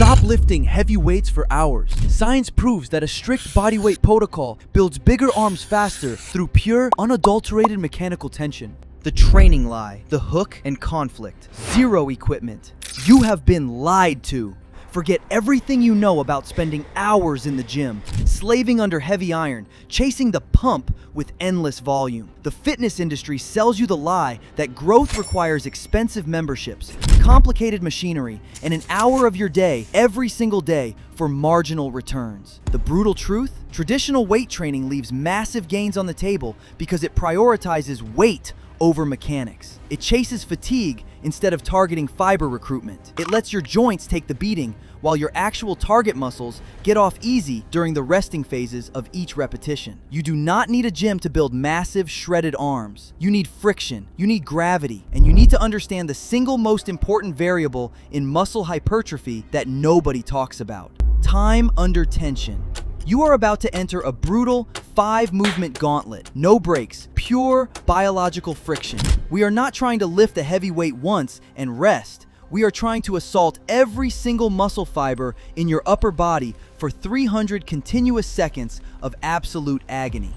Stop lifting heavy weights for hours. Science proves that a strict body weight protocol builds bigger arms faster through pure, unadulterated mechanical tension. The training lie, the hook and conflict. Zero equipment. You have been lied to. Forget everything you know about spending hours in the gym, slaving under heavy iron, chasing the pump with endless volume. The fitness industry sells you the lie that growth requires expensive memberships, complicated machinery, and an hour of your day every single day for marginal returns. The brutal truth? Traditional weight training leaves massive gains on the table because it prioritizes weight over mechanics. It chases fatigue instead of targeting fiber recruitment. It lets your joints take the beating while your actual target muscles get off easy during the resting phases of each repetition. You do not need a gym to build massive, shredded arms. You need friction, you need gravity, and you need to understand the single most important variable in muscle hypertrophy that nobody talks about: time under tension. You are about to enter a brutal 5-movement gauntlet. No breaks, pure biological friction. We are not trying to lift a heavy weight once and rest. We are trying to assault every single muscle fiber in your upper body for 300 continuous seconds of absolute agony.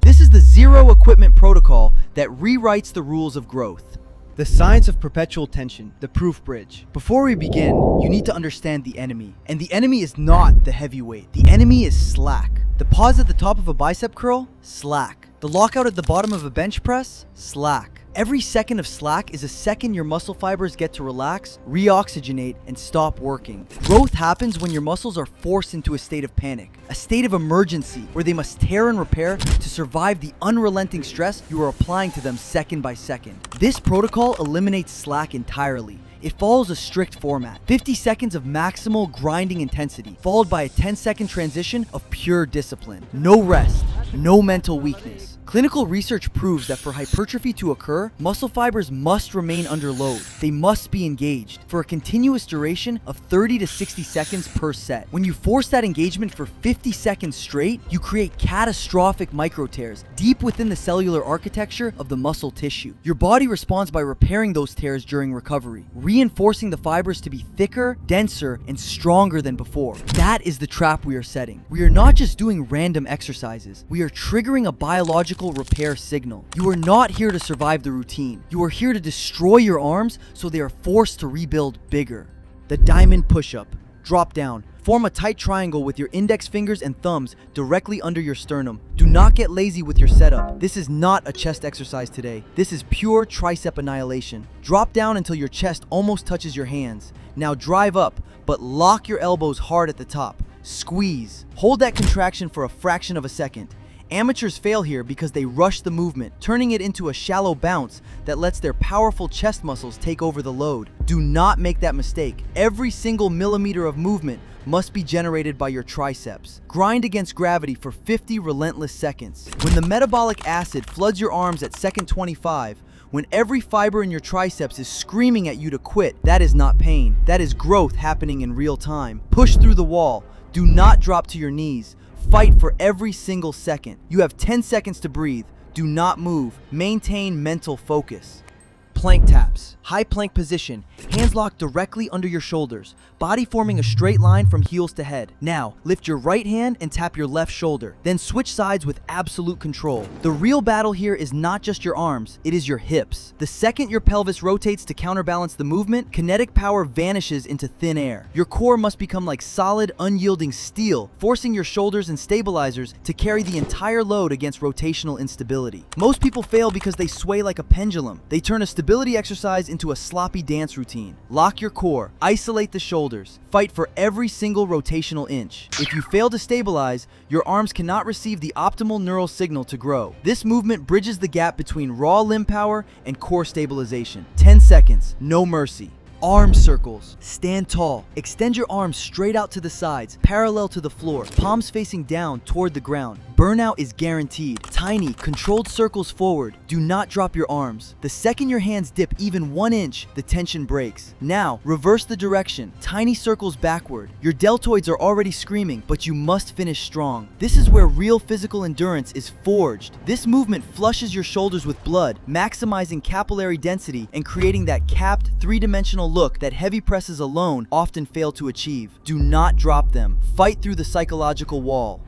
This is the zero equipment protocol that rewrites the rules of growth. The science of perpetual tension, the proof bridge. Before we begin, you need to understand the enemy. And the enemy is not the heavyweight. The enemy is slack. The pause at the top of a bicep curl? Slack. The lockout at the bottom of a bench press? Slack. Every second of slack is a second your muscle fibers get to relax, reoxygenate, and stop working. Growth happens when your muscles are forced into a state of panic, a state of emergency where they must tear and repair to survive the unrelenting stress you are applying to them second by second. This protocol eliminates slack entirely. It follows a strict format: 50 seconds of maximal grinding intensity, followed by a 10-second transition of pure discipline. No rest, no mental weakness. Clinical research proves that for hypertrophy to occur, muscle fibers must remain under load. They must be engaged for a continuous duration of 30 to 60 seconds per set. When you force that engagement for 50 seconds straight, you create catastrophic micro tears deep within the cellular architecture of the muscle tissue. Your body responds by repairing those tears during recovery, reinforcing the fibers to be thicker, denser, and stronger than before. That is the trap we are setting. We are not just doing random exercises. We are triggering a biological repair signal. You are not here to survive the routine. You are here to destroy your arms so they are forced to rebuild bigger. The diamond push-up. Drop down. Form a tight triangle with your index fingers and thumbs directly under your sternum. Do not get lazy with your setup. This is not a chest exercise today. This is pure tricep annihilation. Drop down until your chest almost touches your hands. Now drive up, but lock your elbows hard at the top. Squeeze. Hold that contraction for a fraction of a second. Amateurs fail here because they rush the movement, turning it into a shallow bounce that lets their powerful chest muscles take over the load. Do not make that mistake. Every single millimeter of movement must be generated by your triceps. Grind against gravity for 50 relentless seconds. When the metabolic acid floods your arms at second 25, when every fiber in your triceps is screaming at you to quit, that is not pain. That is growth happening in real time. Push through the wall. Do not drop to your knees. Fight for every single second. You have 10 seconds to breathe. Do not move. Maintain mental focus. Plank taps. High plank position. Hands locked directly under your shoulders. Body forming a straight line from heels to head. Now, lift your right hand and tap your left shoulder. Then switch sides with absolute control. The real battle here is not just your arms, it is your hips. The second your pelvis rotates to counterbalance the movement, kinetic power vanishes into thin air. Your core must become like solid, unyielding steel, forcing your shoulders and stabilizers to carry the entire load against rotational instability. Most people fail because they sway like a pendulum. They turn a stability exercise into a sloppy dance routine. Lock your core, isolate the shoulders, fight for every single rotational inch. If you fail to stabilize, your arms cannot receive the optimal neural signal to grow. This movement bridges the gap between raw limb power and core stabilization. 10 seconds, no mercy. Arm circles. Stand tall. Extend your arms straight out to the sides, parallel to the floor, palms facing down toward the ground. Burnout is guaranteed. Tiny, controlled circles forward. Do not drop your arms. The second your hands dip even 1 inch, the tension breaks. Now, reverse the direction. Tiny circles backward. Your deltoids are already screaming, but you must finish strong. This is where real physical endurance is forged. This movement flushes your shoulders with blood, maximizing capillary density and creating that capped, three-dimensional look that heavy presses alone often fail to achieve. Do not drop them. Fight through the psychological wall.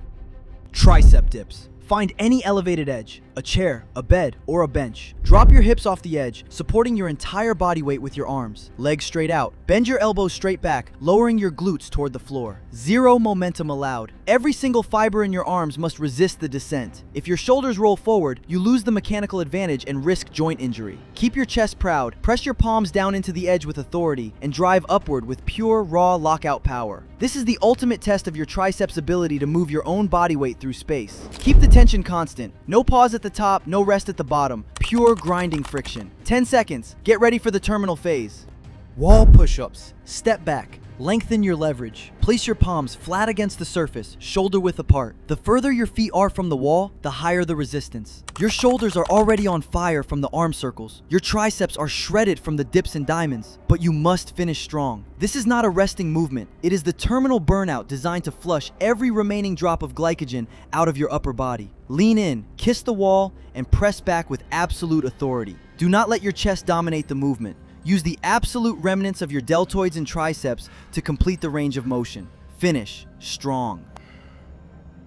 Tricep dips. Find any elevated edge, a chair, a bed, or a bench. Drop your hips off the edge, supporting your entire body weight with your arms. Legs straight out. Bend your elbows straight back, lowering your glutes toward the floor. Zero momentum allowed. Every single fiber in your arms must resist the descent. If your shoulders roll forward, you lose the mechanical advantage and risk joint injury. Keep your chest proud, press your palms down into the edge with authority, and drive upward with pure, raw lockout power. This is the ultimate test of your triceps' ability to move your own body weight through space. Keep the tension constant. No pause at the top, no rest at the bottom. Pure grinding friction. 10 seconds. Get ready for the terminal phase. Wall push-ups. Step back. Lengthen your leverage. Place your palms flat against the surface, shoulder width apart. The further your feet are from the wall, the higher the resistance. Your shoulders are already on fire from the arm circles. Your triceps are shredded from the dips and diamonds, but you must finish strong. This is not a resting movement. It is the terminal burnout designed to flush every remaining drop of glycogen out of your upper body. Lean in, kiss the wall, and press back with absolute authority. Do not let your chest dominate the movement. Use the absolute remnants of your deltoids and triceps to complete the range of motion. Finish strong.